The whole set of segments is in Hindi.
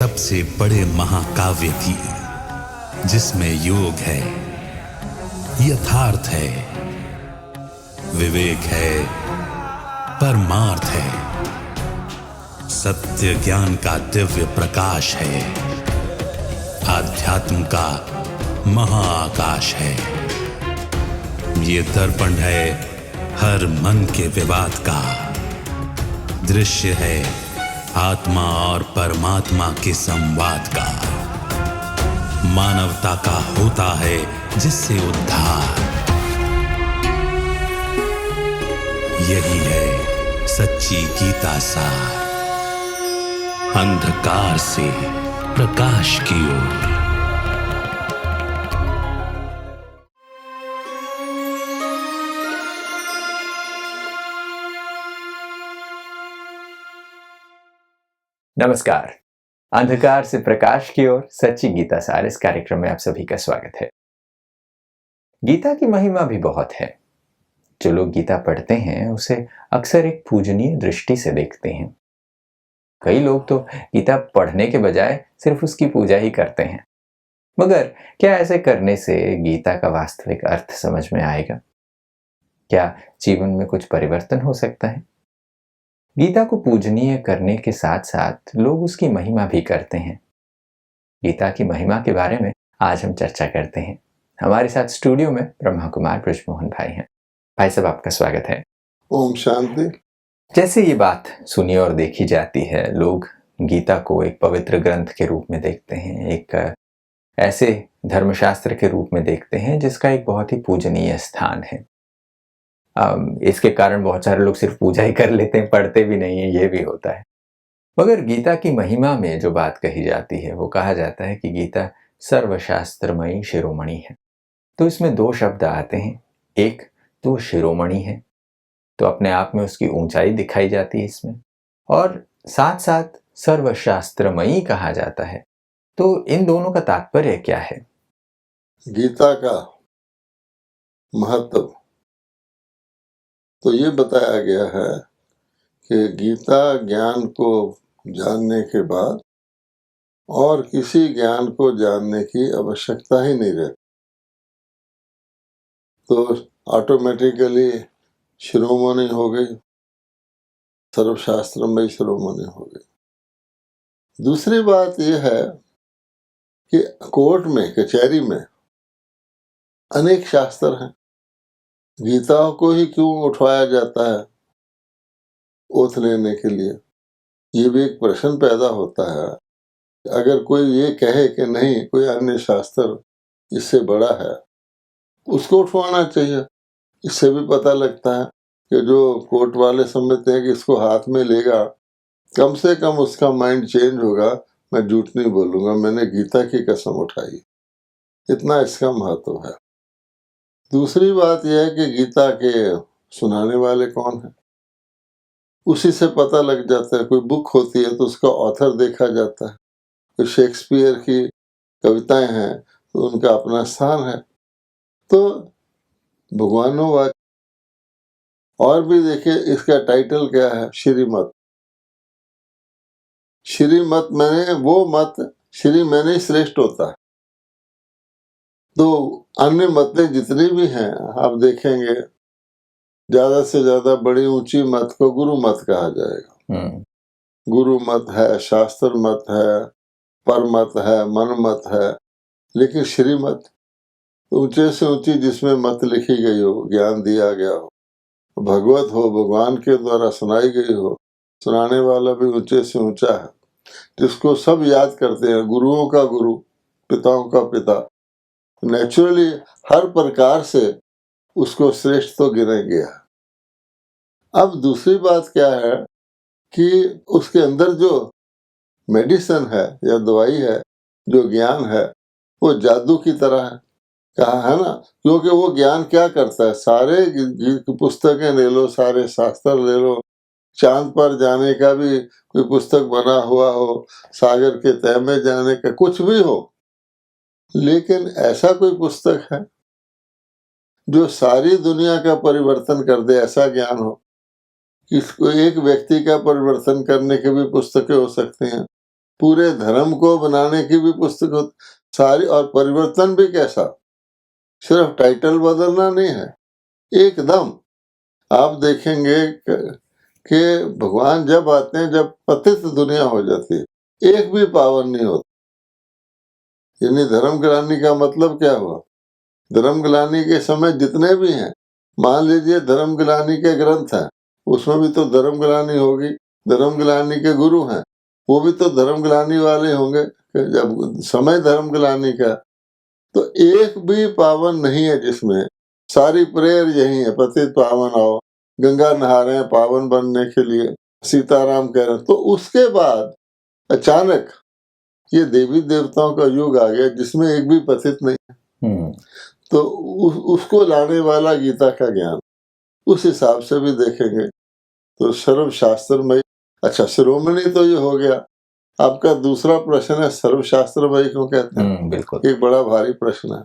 सबसे बड़े महाकाव्य की, जिसमें योग है, यथार्थ है, विवेक है, परमार्थ है, सत्य ज्ञान का दिव्य प्रकाश है, आध्यात्म का महाआकाश है। ये दर्पण है हर मन के विवाद का, दृश्य है आत्मा और परमात्मा के संवाद का, मानवता का होता है जिससे उद्धार। यही है सच्ची गीता सार, अंधकार से प्रकाश की ओर। नमस्कार। अंधकार से प्रकाश की ओर सच्ची गीता सार इस कार्यक्रम में आप सभी का स्वागत है। गीता की महिमा भी बहुत है। जो लोग गीता पढ़ते हैं उसे अक्सर एक पूजनीय दृष्टि से देखते हैं। कई लोग तो गीता पढ़ने के बजाय सिर्फ उसकी पूजा ही करते हैं। मगर क्या ऐसे करने से गीता का वास्तविक अर्थ समझ में आएगा? क्या जीवन में कुछ परिवर्तन हो सकता है? गीता को पूजनीय करने के साथ साथ लोग उसकी महिमा भी करते हैं। गीता की महिमा के बारे में आज हम चर्चा करते हैं। हमारे साथ स्टूडियो में ब्रह्मा कुमार बृजमोहन भाई हैं। भाई साहब, आपका स्वागत है। ओम शांति। जैसे ये बात सुनी और देखी जाती है, लोग गीता को एक पवित्र ग्रंथ के रूप में देखते हैं, एक ऐसे धर्मशास्त्र के रूप में देखते हैं जिसका एक बहुत ही पूजनीय स्थान है। इसके कारण बहुत सारे लोग सिर्फ पूजा ही कर लेते हैं, पढ़ते भी नहीं है, ये भी होता है। मगर गीता की महिमा में जो बात कही जाती है वो कहा जाता है कि गीता सर्वशास्त्रमयी शिरोमणि है। तो इसमें दो शब्द आते हैं। एक तो शिरोमणि है, तो अपने आप में उसकी ऊंचाई दिखाई जाती है इसमें, और साथ साथ सर्वशास्त्रमयी कहा जाता है। तो इन दोनों का तात्पर्य क्या है? गीता का महत्व तो ये बताया गया है कि गीता ज्ञान को जानने के बाद और किसी ज्ञान को जानने की आवश्यकता ही नहीं रहती, तो ऑटोमेटिकली शिरोमणि हो गई, सर्वशास्त्रमयी शिरोमणि हो गई। दूसरी बात यह है कि कोर्ट में, कचहरी में अनेक शास्त्र हैं। गीता को ही क्यों उठवाया जाता है ओथ लेने के लिए? ये भी एक प्रश्न पैदा होता है। अगर कोई ये कहे कि नहीं, कोई अन्य शास्त्र इससे बड़ा है, उसको उठवाना चाहिए। इससे भी पता लगता है कि जो कोर्ट वाले समझते हैं कि इसको हाथ में लेगा, कम से कम उसका माइंड चेंज होगा। मैं झूठ नहीं बोलूंगा, मैंने गीता की कसम उठाई। इतना इसका महत्व है। दूसरी बात यह है कि गीता के सुनाने वाले कौन है, उसी से पता लग जाता है। कोई बुक होती है तो उसका ऑथर देखा जाता है। कोई शेक्सपियर की कविताएं हैं तो उनका अपना स्थान है। तो भगवानों और भी देखिए, इसका टाइटल क्या है? श्रीमत। श्रीमत मैंने वो मत, श्री मैंने श्रेष्ठ होता है। तो अन्य मतें जितनी भी हैं, आप देखेंगे ज्यादा से ज्यादा बड़ी ऊंची मत को गुरु मत कहा जाएगा। गुरु मत है, शास्त्र मत है, पर मत है, मन मत है। लेकिन श्रीमत ऊंचे से ऊंची जिसमें मत लिखी गई हो, ज्ञान दिया गया हो, भगवत हो, भगवान के द्वारा सुनाई गई हो, सुनाने वाला भी ऊंचे से ऊंचा है, जिसको सब याद करते हैं, गुरुओं का गुरु, पिताओं का पिता। नेचुरली हर प्रकार से उसको श्रेष्ठ तो गिनेंगे। अब दूसरी बात क्या है कि उसके अंदर जो मेडिसिन है या दवाई है, जो ज्ञान है, वो जादू की तरह है, कहा है ना। क्योंकि वो ज्ञान क्या करता है? सारे पुस्तकें ले लो, सारे शास्त्र ले लो, चांद पर जाने का भी कोई पुस्तक बना हुआ हो, सागर के तह में जाने का कुछ भी हो, लेकिन ऐसा कोई पुस्तक है जो सारी दुनिया का परिवर्तन कर दे? ऐसा ज्ञान हो कि एक व्यक्ति का परिवर्तन करने की भी पुस्तकें हो सकती हैं, पूरे धर्म को बनाने की भी पुस्तक होती सारी, और परिवर्तन भी कैसा, सिर्फ टाइटल बदलना नहीं है, एकदम। आप देखेंगे कि भगवान जब आते हैं, जब पतित दुनिया हो जाती है, एक भी पावन नहीं होता। यानी धर्म ग्लानि का मतलब क्या हुआ? धर्म ग्लानि के समय जितने भी हैं, मान लीजिए धर्म ग्लानि के ग्रंथ हैं, उसमें भी तो धर्म ग्लानि होगी। धर्म ग्लानि के गुरु हैं, वो भी तो धर्म ग्लानि वाले होंगे। जब समय धर्म ग्लानि का, तो एक भी पावन नहीं है जिसमें। सारी प्रेयर यही है, पतित पावन आओ, गंगा नहा रहे हैं पावन बनने के लिए, सीताराम कह रहे हैं। तो उसके बाद अचानक ये देवी देवताओं का युग आ गया जिसमें एक भी पतित नहीं। तो उसको लाने वाला गीता का ज्ञान, उस हिसाब से भी देखेंगे तो सर्वशास्त्रमयी। अच्छा, शिरोमणि तो ये हो गया। आपका दूसरा प्रश्न है सर्वशास्त्रमयी क्यों कहते हैं? बिल्कुल। एक बड़ा भारी प्रश्न है।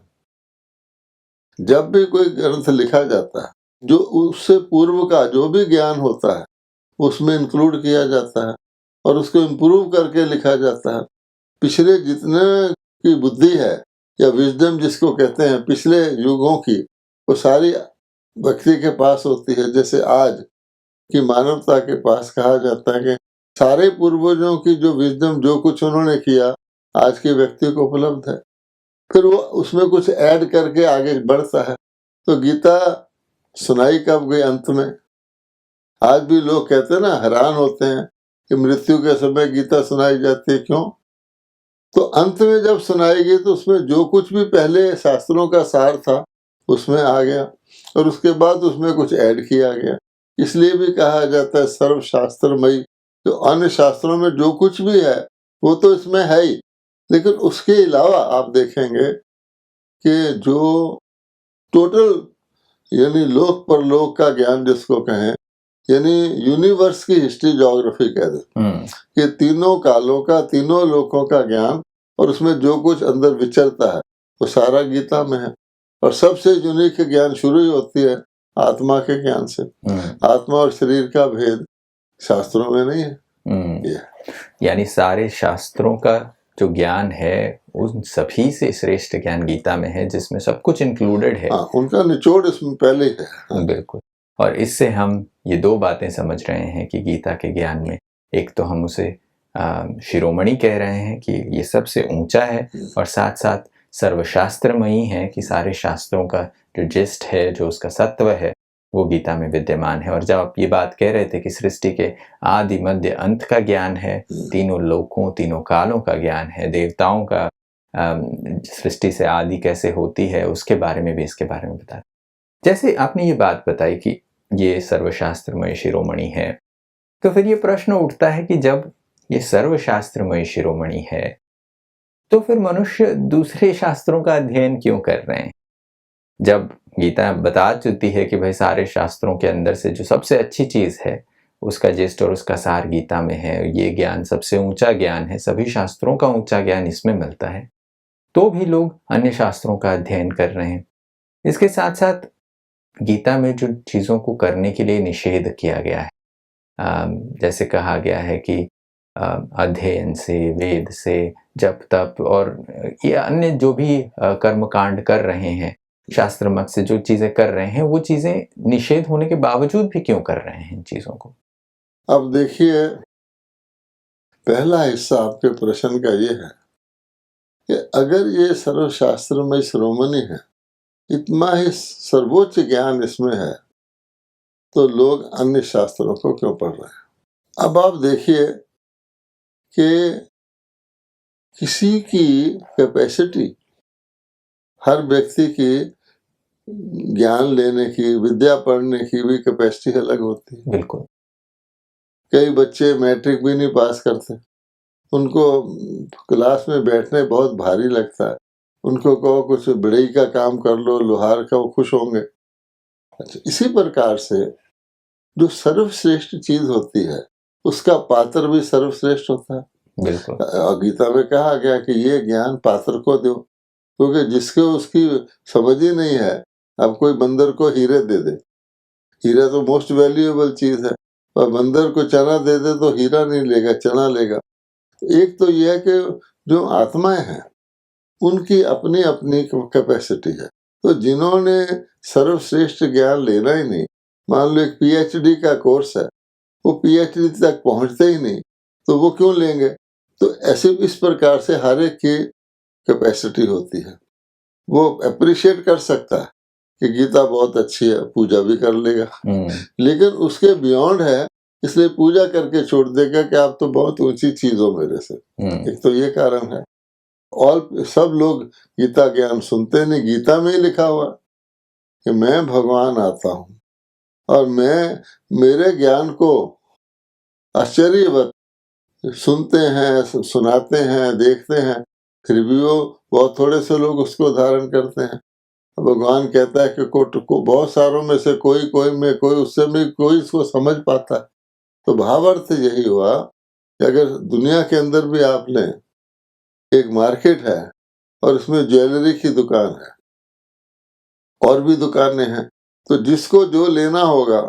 जब भी कोई ग्रंथ लिखा जाता है, जो उससे पूर्व का जो भी ज्ञान होता है उसमें इंक्लूड किया जाता है और उसको इम्प्रूव करके लिखा जाता है। पिछले जितने की बुद्धि है या विजडम जिसको कहते हैं पिछले युगों की, वो सारी व्यक्ति के पास होती है। जैसे आज की मानवता के पास कहा जाता है कि सारे पूर्वजों की जो विजडम, जो कुछ उन्होंने किया, आज के व्यक्ति को उपलब्ध है। फिर वो उसमें कुछ ऐड करके आगे बढ़ता है। तो गीता सुनाई कब गई? अंत में। आज भी लोग कहते हैं ना, हैरान होते हैं कि मृत्यु के समय गीता सुनाई जाती है, क्यों? तो अंत में जब सुनाई गई तो उसमें जो कुछ भी पहले शास्त्रों का सार था उसमें आ गया और उसके बाद उसमें कुछ ऐड किया गया। इसलिए भी कहा जाता है सर्वशास्त्रमयी। तो अन्य शास्त्रों में जो कुछ भी है वो तो इसमें है ही, लेकिन उसके अलावा आप देखेंगे कि जो टोटल यानी लोक परलोक का ज्ञान जिसको कहें, यानी यूनिवर्स की हिस्ट्री ज्योग्राफी कह दे कि तीनों कालों का, तीनों लोकों का ज्ञान, और उसमें जो कुछ अंदर विचरता है वो सारा गीता में है। और सबसे यूनिक ज्ञान शुरू ही होती है आत्मा के ज्ञान से। आत्मा और शरीर का भेद शास्त्रों में नहीं है। यानी सारे शास्त्रों का जो ज्ञान है उन सभी से श्रेष्ठ ज्ञान गीता में है, जिसमें सब कुछ इंक्लूडेड है। उनका निचोड़ इसमें पहले ही है। बिल्कुल। और इससे हम ये दो बातें समझ रहे हैं कि गीता के ज्ञान में, एक तो हम उसे शिरोमणि कह रहे हैं कि ये सबसे ऊंचा है, और साथ साथ सर्वशास्त्रमयी है कि सारे शास्त्रों का जो जिस्ट है, जो उसका सत्व है, वो गीता में विद्यमान है। और जब आप ये बात कह रहे थे कि सृष्टि के आदि मध्य अंत का ज्ञान है, तीनों लोकों, तीनों कालों का ज्ञान है, देवताओं का सृष्टि से आदि कैसे होती है उसके बारे में भी, इसके बारे में बता। जैसे आपने ये बात बताई कि ये सर्वशास्त्रमय शिरोमणि है, तो फिर ये प्रश्न उठता है कि जब ये सर्वशास्त्रमय शिरोमणि है तो फिर मनुष्य दूसरे शास्त्रों का अध्ययन क्यों कर रहे हैं? जब गीता बता चुकी है कि भाई सारे शास्त्रों के अंदर से जो सबसे अच्छी चीज है उसका जिस्ट और उसका सार गीता में है, ये ज्ञान सबसे ऊंचा ज्ञान है, सभी शास्त्रों का ऊंचा ज्ञान इसमें मिलता है, तो भी लोग अन्य शास्त्रों का अध्ययन कर रहे हैं। इसके साथ साथ गीता में जो चीज़ों को करने के लिए निषेध किया गया है, जैसे कहा गया है कि अध्ययन से, वेद से, जप तप और ये अन्य जो भी कर्मकांड कर रहे हैं, शास्त्र मत से जो चीज़ें कर रहे हैं, वो चीज़ें निषेध होने के बावजूद भी क्यों कर रहे हैं इन चीज़ों को? अब देखिए, पहला हिस्सा आपके प्रश्न का ये है कि अगर ये सर्वशास्त्रमय शिरोमणि है, इतना ही सर्वोच्च ज्ञान इसमें है, तो लोग अन्य शास्त्रों को क्यों पढ़ रहे हैं? अब आप देखिए कि किसी की कैपेसिटी, हर व्यक्ति की ज्ञान लेने की, विद्या पढ़ने की भी कैपेसिटी अलग होती है। बिल्कुल। कई बच्चे मैट्रिक भी नहीं पास करते, उनको क्लास में बैठने बहुत भारी लगता है। उनको कहो कुछ बढ़ई का काम कर लो, लोहार का, वो खुश होंगे। अच्छा, इसी प्रकार से जो सर्वश्रेष्ठ चीज होती है उसका पात्र भी सर्वश्रेष्ठ होता है। बिल्कुल। गीता में कहा गया कि ये ज्ञान पात्र को दो, क्योंकि जिसको उसकी समझ ही नहीं है, अब कोई बंदर को हीरे दे दे, हीरा तो मोस्ट वैल्यूएबल चीज है, और बंदर को चना दे दे तो हीरा नहीं लेगा, चना लेगा। एक तो यह है कि जो आत्माएं हैं उनकी अपनी अपनी कैपेसिटी है। तो जिन्होंने सर्वश्रेष्ठ ज्ञान लेना ही नहीं, मान लो एक पीएचडी का कोर्स है, वो पीएचडी तक पहुंचते ही नहीं, तो वो क्यों लेंगे? तो ऐसे इस प्रकार से हर एक की कैपेसिटी होती है। वो अप्रिशिएट कर सकता है कि गीता बहुत अच्छी है, पूजा भी कर लेगा, लेकिन उसके बियॉन्ड है, इसलिए पूजा करके छोड़ देगा कि आप तो बहुत ऊंची चीज हो मेरे से। एक तो ये कारण है। और सब लोग गीता ज्ञान सुनते नहीं। गीता में ही लिखा हुआ कि मैं भगवान आता हूँ और मैं मेरे ज्ञान को आश्चर्यवत सुनते हैं, सुनाते हैं, देखते हैं, फिर भी वो बहुत थोड़े से लोग उसको धारण करते हैं। भगवान कहता है कि को बहुत सारों में से कोई उससे भी कोई इसको समझ पाता है। तो भावार्थ यही हुआ कि अगर दुनिया के अंदर भी आप लें, एक मार्केट है और उसमें ज्वेलरी की दुकान है और भी दुकानें हैं, तो जिसको जो लेना होगा,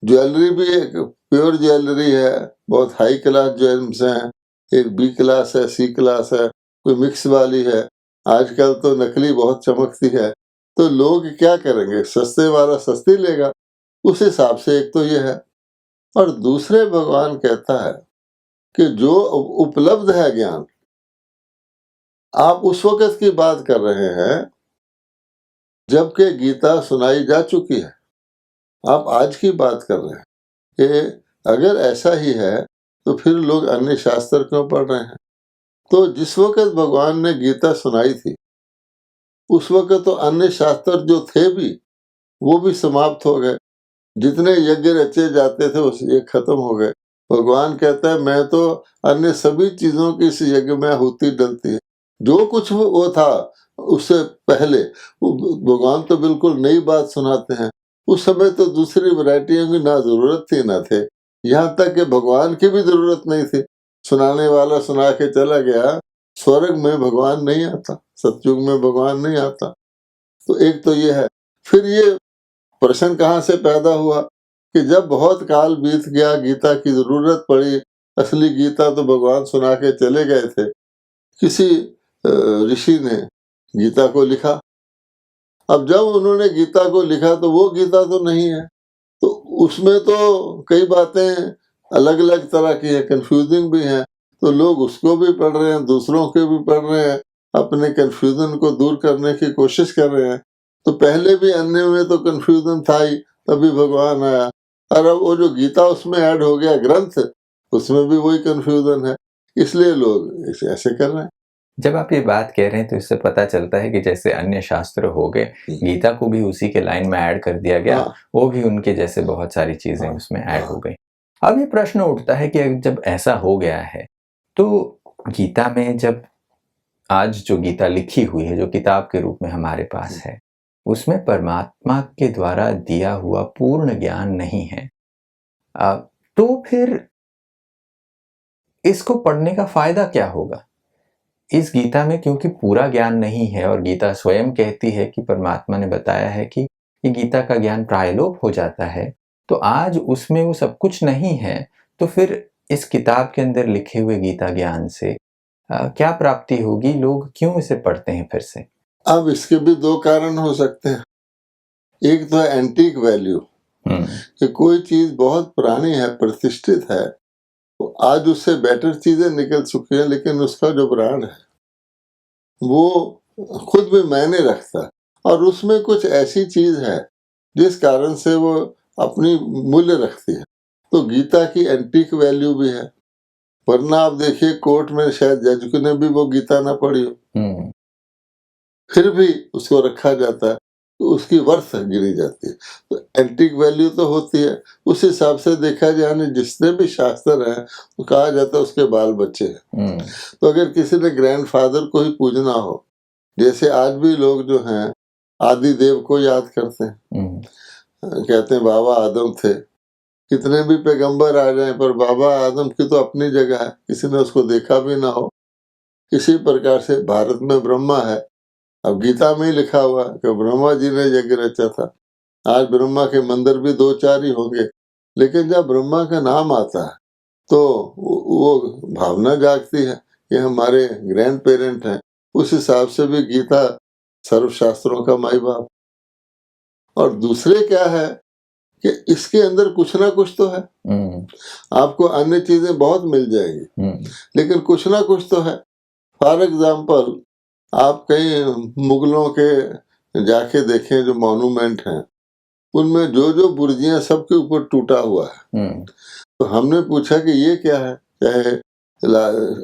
ज्वेलरी भी एक प्योर ज्वेलरी है, बहुत हाई क्लास ज्वेल्स हैं, एक बी क्लास है, सी क्लास है, कोई मिक्स वाली है, आजकल तो नकली बहुत चमकती है। तो लोग क्या करेंगे? सस्ते वाला सस्ती लेगा। उस हिसाब से एक तो ये है। और दूसरे भगवान कहता है कि जो उपलब्ध है ज्ञान, आप उस वक्त की बात कर रहे हैं जबकि गीता सुनाई जा चुकी है। आप आज की बात कर रहे हैं कि अगर ऐसा ही है तो फिर लोग अन्य शास्त्र क्यों पढ़ रहे हैं? तो जिस वक्त भगवान ने गीता सुनाई थी, उस वक्त तो अन्य शास्त्र जो थे भी, वो भी समाप्त हो गए। जितने यज्ञ रचे जाते थे उस ये खत्म हो गए। भगवान कहता है मैं तो अन्य सभी चीजों की इस यज्ञ में आहुति डलती है। जो कुछ वो था उससे पहले, भगवान तो बिल्कुल नई बात सुनाते हैं। उस समय तो दूसरी वैरायटियों की ना जरूरत थी ना थे, यहाँ तक कि भगवान की भी जरूरत नहीं थी। सुनाने वाला सुना के चला गया। स्वर्ग में भगवान नहीं आता, सतयुग में भगवान नहीं आता। तो एक तो ये है। फिर ये प्रश्न कहाँ से पैदा हुआ कि जब बहुत काल बीत गया, गीता की जरूरत पड़ी, असली गीता तो भगवान सुना के चले गए थे, किसी ऋषि ने गीता को लिखा। अब जब उन्होंने गीता को लिखा तो वो गीता तो नहीं है, तो उसमें तो कई बातें अलग अलग तरह की है, कंफ्यूजिंग भी हैं। तो लोग उसको भी पढ़ रहे हैं, दूसरों के भी पढ़ रहे हैं, अपने कंफ्यूजन को दूर करने की कोशिश कर रहे हैं। तो पहले भी अन्य में तो कंफ्यूजन था ही, तभी भगवान आया। और अब वो जो गीता उसमें ऐड हो गया ग्रंथ, उसमें भी वही कंफ्यूजन है, इसलिए लोग इसे ऐसे कर रहे हैं। जब आप ये बात कह रहे हैं तो इससे पता चलता है कि जैसे अन्य शास्त्र हो गए, गीता को भी उसी के लाइन में ऐड कर दिया गया। हाँ। वो भी उनके जैसे बहुत सारी चीजें हाँ। उसमें ऐड हो गई। अब ये प्रश्न उठता है कि जब ऐसा हो गया है तो गीता में, जब आज जो गीता लिखी हुई है, जो किताब के रूप में हमारे पास है, उसमें परमात्मा के द्वारा दिया हुआ पूर्ण ज्ञान नहीं है, तो फिर इसको पढ़ने का फायदा क्या होगा? इस गीता में क्योंकि पूरा ज्ञान नहीं है और गीता स्वयं कहती है कि परमात्मा ने बताया है कि ये गीता का ज्ञान प्रायलोप हो जाता है, तो आज उसमें वो सब कुछ नहीं है, तो फिर इस किताब के अंदर लिखे हुए गीता ज्ञान से क्या प्राप्ति होगी? लोग क्यों इसे पढ़ते हैं फिर से? अब इसके भी दो कारण हो सकते हैं। एक तो है एंटीक वैल्यू, कि कोई चीज बहुत पुरानी है, प्रतिष्ठित है, तो आज उससे बेटर चीजें निकल चुकी हैं, लेकिन उसका जो ब्रांड है वो खुद भी मायने रखता है और उसमें कुछ ऐसी चीज है जिस कारण से वो अपनी मूल्य रखती है। तो गीता की एंटीक वैल्यू भी है। वरना आप देखिए कोर्ट में शायद जज ने भी वो गीता ना पढ़ी हो, फिर भी उसको रखा जाता है, तो उसकी वर्थ गिनी जाती है। तो एंटीक वैल्यू तो होती है। उस हिसाब से देखा जाए, जितने भी शास्त्र हैं वो कहा जाता है उसके बाल बच्चे हैं। तो अगर किसी ने ग्रैंडफादर को ही पूजना हो, जैसे आज भी लोग जो हैं आदि देव को याद करते हैं, कहते हैं बाबा आदम थे। कितने भी पैगंबर आ जाएं, पर बाबा आदम की तो अपनी जगह है, किसी ने उसको देखा भी ना हो। इसी प्रकार से भारत में ब्रह्मा है। अब गीता में ही लिखा हुआ है कि ब्रह्मा जी ने यज्ञ रचा था। आज ब्रह्मा के मंदिर भी 2-4 ही होंगे, लेकिन जब ब्रह्मा का नाम आता है तो वो भावना जागती है कि हमारे ग्रैंड पेरेंट हैं। उस हिसाब से भी गीता सर्वशास्त्रों का माई बाप। और दूसरे क्या है कि इसके अंदर कुछ ना कुछ तो है। आपको अन्य चीजें बहुत मिल जाएंगी, लेकिन कुछ ना कुछ तो है। फॉर एग्जाम्पल, आप कहीं मुगलों के जाके देखें जो मॉन्यूमेंट हैं, उनमें जो जो बुर्जियां सबके ऊपर टूटा हुआ है। तो हमने पूछा कि ये क्या है, चाहे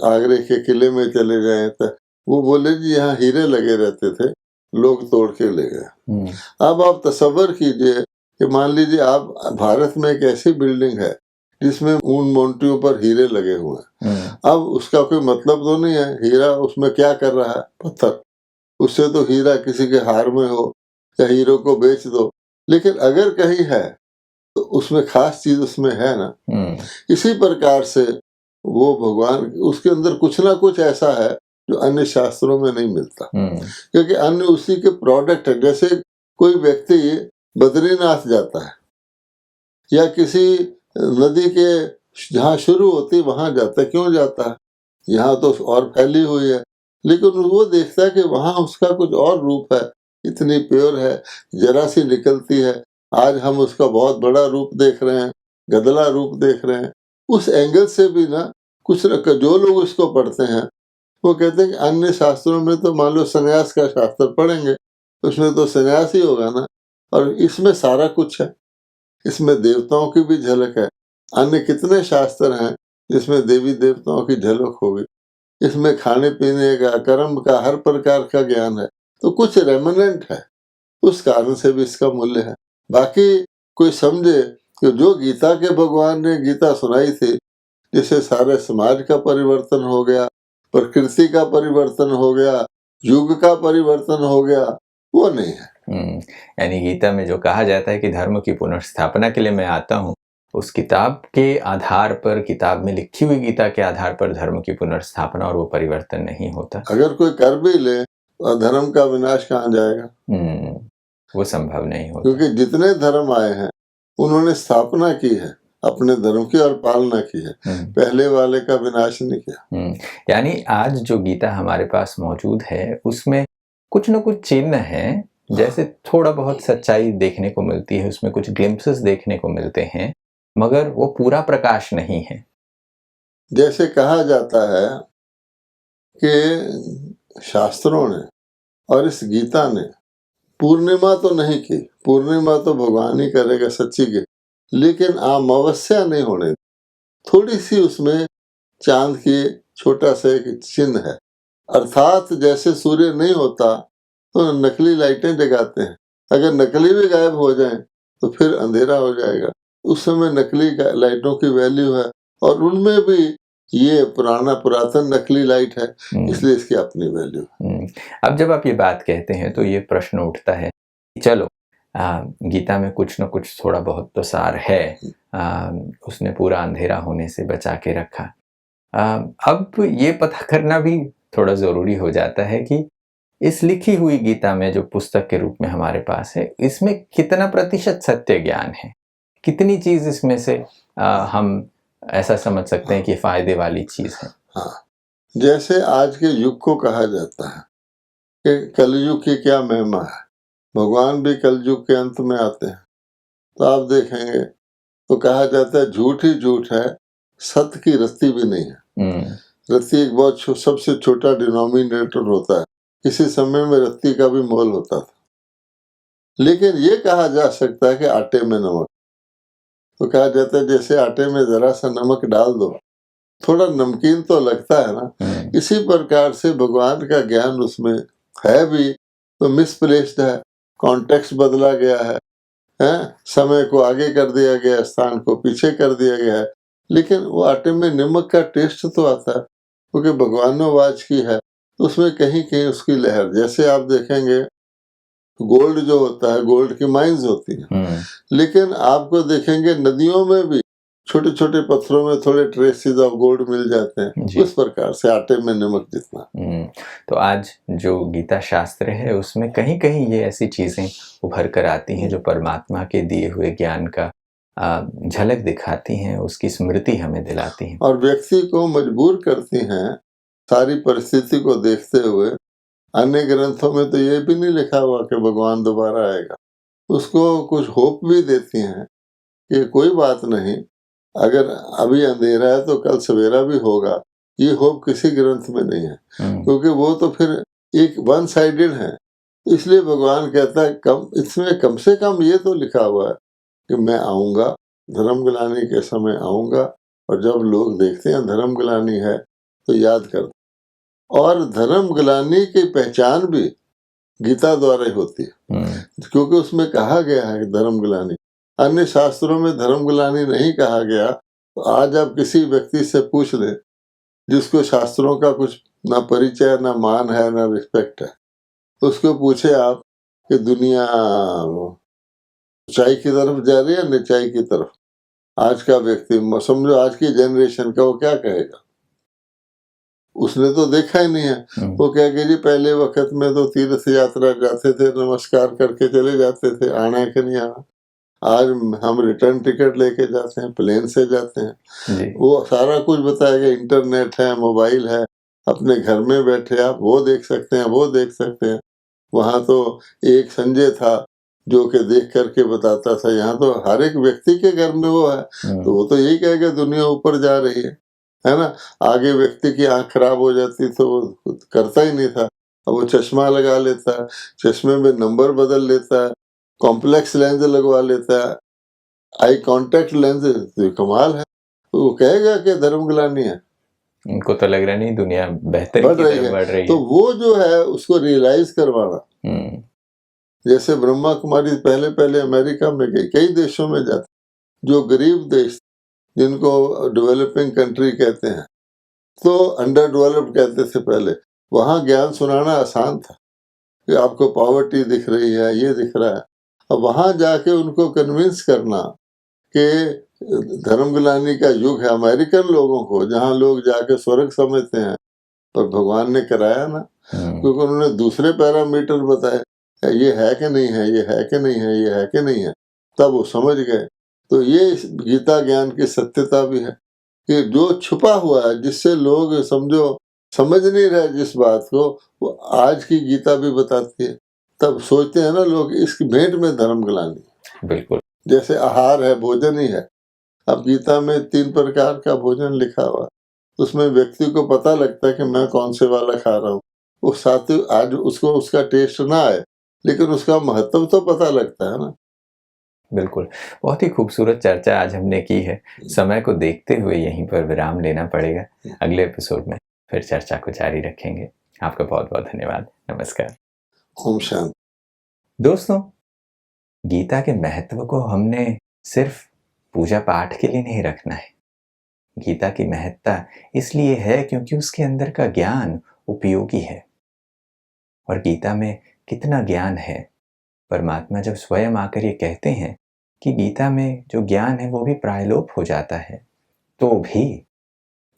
आगरे के किले में चले जाएं तो वो बोले जी यहाँ हीरे लगे रहते थे, लोग तोड़ के ले गए। अब आप तसव्वुर कीजिए कि मान लीजिए आप भारत में एक ऐसी बिल्डिंग है जिसमें ऊन मोंटियों पर हीरे लगे हुए हैं। अब उसका कोई मतलब तो नहीं है, हीरा उसमें क्या कर रहा है, पत्थर। उससे तो हीरा किसी के हार में हो या हीरो को बेच दो, लेकिन अगर कहीं है तो उसमें खास चीज उसमें है ना। इसी प्रकार से वो भगवान, उसके अंदर कुछ ना कुछ ऐसा है जो अन्य शास्त्रों में नहीं मिलता, क्योंकि अन्य उसी के प्रोडक्ट है। जैसे कोई व्यक्ति बद्रीनाथ जाता है या किसी नदी के जहाँ शुरू होती वहां जाता है, क्यों जाता है? यहाँ तो और फैली हुई है, लेकिन वो देखता है कि वहां उसका कुछ और रूप है, इतनी प्योर है, जरा सी निकलती है। आज हम उसका बहुत बड़ा रूप देख रहे हैं, गदला रूप देख रहे हैं। उस एंगल से भी ना कुछ न जो लोग इसको पढ़ते हैं वो कहते हैं कि अन्य शास्त्रों में तो मान लो संन्यास का शास्त्र पढ़ेंगे, उसमें तो संन्यास ही होगा ना, और इसमें सारा कुछ है। इसमें देवताओं की भी झलक है। अन्य कितने शास्त्र हैं जिसमें देवी देवताओं की झलक होगी। इसमें खाने पीने का, कर्म का, हर प्रकार का ज्ञान है। तो कुछ रेमनेंट है, उस कारण से भी इसका मूल्य है। बाकी कोई समझे कि जो गीता के भगवान ने गीता सुनाई थी, जिससे सारे समाज का परिवर्तन हो गया, प्रकृति का परिवर्तन हो गया, युग का परिवर्तन हो गया, वो नहीं है। यानी गीता में जो कहा जाता है कि धर्म की पुनर्स्थापना के लिए मैं आता हूँ, उस किताब के आधार पर, किताब में लिखी हुई गीता के आधार पर धर्म की पुनर्स्थापना और वो परिवर्तन नहीं होता। अगर कोई कर भी ले तो धर्म का विनाश कहाँ जाएगा? वो संभव नहीं होता, क्योंकि जितने धर्म आए हैं उन्होंने स्थापना की है अपने धर्म की और पालना की है, पहले वाले का विनाश नहीं किया। यानी आज जो गीता हमारे पास मौजूद है उसमें कुछ न कुछ चिन्ह है, जैसे थोड़ा बहुत सच्चाई देखने को मिलती है, उसमें कुछ ग्लिम्पसेस देखने को मिलते हैं, मगर वो पूरा प्रकाश नहीं है। जैसे कहा जाता है कि शास्त्रों ने और इस गीता ने पूर्णिमा तो नहीं की, पूर्णिमा तो भगवान ही करेगा सच्ची की, लेकिन अमावस्या नहीं होने। थोड़ी सी उसमें चांद की छोटा सा एक चिन्ह है। अर्थात जैसे सूर्य नहीं होता तो नकली लाइटें जगाते हैं, अगर नकली भी गायब हो जाएं तो फिर अंधेरा हो जाएगा। उस समय नकली लाइटों की वैल्यू है, और उनमें भी ये पुरातन नकली लाइट है, इसलिए इसकी अपनी वैल्यू है। अब जब आप ये बात कहते हैं तो ये प्रश्न उठता है, चलो गीता में कुछ न कुछ थोड़ा बहुत तो सार है, उसने पूरा अंधेरा होने से बचा के रखा। अब ये पता करना भी थोड़ा ज़रूरी हो जाता है कि इस लिखी हुई गीता में जो पुस्तक के रूप में हमारे पास है, इसमें कितना प्रतिशत सत्य ज्ञान है, कितनी चीज़ इसमें से हम ऐसा समझ सकते हैं कि फायदे वाली चीज़ है। हाँ, जैसे आज के युग को कहा जाता है कि कलयुग की क्या महिमा है, भगवान भी कलयुग के अंत में आते हैं। तो आप देखेंगे तो कहा जाता है झूठ ही झूठ है, सत्य की रत्ती भी नहीं है। रत्ती एक बहुत सबसे छोटा डिनोमिनेटर होता है, किसी समय में रत्ती का भी मोल होता था। लेकिन ये कहा जा सकता है कि आटे में नमक, तो कहा जाता है जैसे आटे में जरा सा नमक डाल दो, थोड़ा नमकीन तो लगता है ना। इसी प्रकार से भगवान का ज्ञान उसमें है भी तो मिसप्लेस्ड है, कॉन्टेक्स्ट बदला गया है, समय को आगे कर दिया गया, स्थान को पीछे कर दिया गया है, लेकिन वो आटे में नमक का टेस्ट तो आता है, क्योंकि भगवानोवाच की है, तो उसमें कहीं कहीं उसकी लहर। जैसे आप देखेंगे गोल्ड जो होता है, गोल्ड की माइंस होती है, लेकिन आपको देखेंगे नदियों में भी छोटे छोटे पत्थरों में थोड़े ट्रेसेस ऑफ गोल्ड मिल जाते हैं। उस प्रकार से आटे में नमक जितना। तो आज जो गीता शास्त्र है उसमें कहीं कहीं ये ऐसी चीजें उभर कर आती हैं जो परमात्मा के दिए हुए ज्ञान का झलक दिखाती हैं, उसकी स्मृति हमें दिलाती हैं। और व्यक्ति को मजबूर करती हैं सारी परिस्थिति को देखते हुए। अन्य ग्रंथों में तो ये भी नहीं लिखा हुआ कि भगवान दोबारा आएगा। उसको कुछ होप भी देती हैं कि कोई बात नहीं, अगर अभी अंधेरा है तो कल सवेरा भी होगा। ये होप किसी ग्रंथ में नहीं है, क्योंकि वो तो फिर एक वन साइडेड है। इसलिए भगवान कहता है इसमें कम से कम ये तो लिखा हुआ है कि मैं आऊँगा, धर्मग्लानि के समय आऊँगा, और जब लोग देखते हैं धर्मग्लानि है तो याद कर। और धर्मग्लानि की पहचान भी गीता द्वारा ही होती है, क्योंकि उसमें कहा गया है कि धर्मग्लानि। अन्य शास्त्रों में धर्मग्लानि नहीं कहा गया। तो आज आप किसी व्यक्ति से पूछ लें जिसको शास्त्रों का कुछ ना परिचय, ना मान है, ना रिस्पेक्ट है, उसको पूछे आप कि दुनिया ऊंचाई की तरफ जा रही है नीचाई की तरफ, आज का व्यक्ति समझो आज की जनरेशन का, वो क्या कहेगा? उसने तो देखा ही नहीं है। वो कहेगा जी पहले वक्त में तो तीर्थ यात्रा जाते थे, नमस्कार करके चले जाते थे, आना है कि नहीं आना। आज हम रिटर्न टिकट लेके जाते हैं, प्लेन से जाते हैं। वो सारा कुछ बताएगा, इंटरनेट है, मोबाइल है, अपने घर में बैठे आप वो देख सकते हैं, वो देख सकते हैं। वहाँ तो एक संजय था जो कि देख करके बताता था, यहाँ तो हर एक व्यक्ति के घर में वो है। तो वो तो यही कहेगा दुनिया ऊपर जा रही है ना। आगे व्यक्ति की आंख खराब हो जाती तो वो करता ही नहीं था, अब वो चश्मा लगा लेता है, चश्मे में नंबर बदल लेता है, कॉम्प्लेक्स लेंस लगवा लेता है, आई कांटेक्ट लेंस, तो कमाल है। वो कहेगा कि धर्मग्लानि है। उनको तो लग रहा नहीं दुनिया बेहतर बढ़ रही है। तो वो जो है उसको रियलाइज करवाना। जैसे ब्रह्मा कुमारी पहले अमेरिका में गई, कई देशों में जाते, जो गरीब देश जिनको डेवलपिंग कंट्री कहते हैं, तो अंडर डेवलप्ड कहते थे पहले, वहाँ ज्ञान सुनाना आसान था कि आपको पॉवर्टी दिख रही है, ये दिख रहा है। अब वहाँ जाके उनको कन्विंस करना कि धर्मग्लानि का युग है, अमेरिकन लोगों को, जहाँ लोग जाके स्वर्ग समझते हैं, पर भगवान ने कराया ना, क्योंकि उन्होंने दूसरे पैरामीटर बताए, ये है कि नहीं है, ये है कि नहीं है, ये है कि नहीं है, तब वो समझ गए। तो ये गीता ज्ञान की सत्यता भी है कि जो छुपा हुआ है, जिससे लोग समझो समझ नहीं रहे जिस बात को, वो आज की गीता भी बताती है। तब सोचते हैं ना लोग इसकी भेंट में धर्मग्लानि। बिल्कुल, जैसे आहार है, भोजन ही है। अब गीता में 3 प्रकार का भोजन लिखा हुआ, उसमें व्यक्ति को पता लगता है कि मैं कौन से वाला खा रहा हूँ। वो साथ ही आज उसको उसका टेस्ट ना आए, लेकिन उसका महत्व तो पता लगता है ना। बिल्कुल, बहुत ही खूबसूरत चर्चा आज हमने की है। समय को देखते हुए यहीं पर विराम लेना पड़ेगा। अगले एपिसोड में फिर चर्चा को जारी रखेंगे। आपका बहुत बहुत धन्यवाद। नमस्कार। ओम शांति। दोस्तों, गीता के महत्व को हमने सिर्फ पूजा पाठ के लिए नहीं रखना है। गीता की महत्ता इसलिए है क्योंकि उसके अंदर का ज्ञान उपयोगी है। और गीता में कितना ज्ञान है, परमात्मा जब स्वयं आकर ये कहते हैं कि गीता में जो ज्ञान है वो भी प्रायलोप हो जाता है, तो भी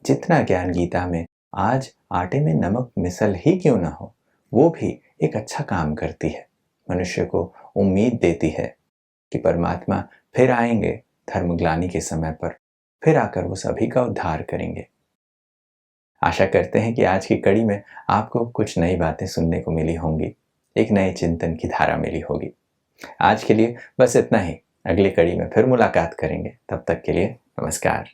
जितना ज्ञान गीता में आज आटे में नमक मिसल ही क्यों ना हो, वो भी एक अच्छा काम करती है। मनुष्य को उम्मीद देती है कि परमात्मा फिर आएंगे धर्मग्लानि के समय पर, फिर आकर वो सभी का उद्धार करेंगे। आशा करते हैं कि आज की कड़ी में आपको कुछ नई बातें सुनने को मिली होंगी, एक नए चिंतन की धारा मिली होगी। आज के लिए बस इतना ही। अगली कड़ी में फिर मुलाकात करेंगे। तब तक के लिए नमस्कार।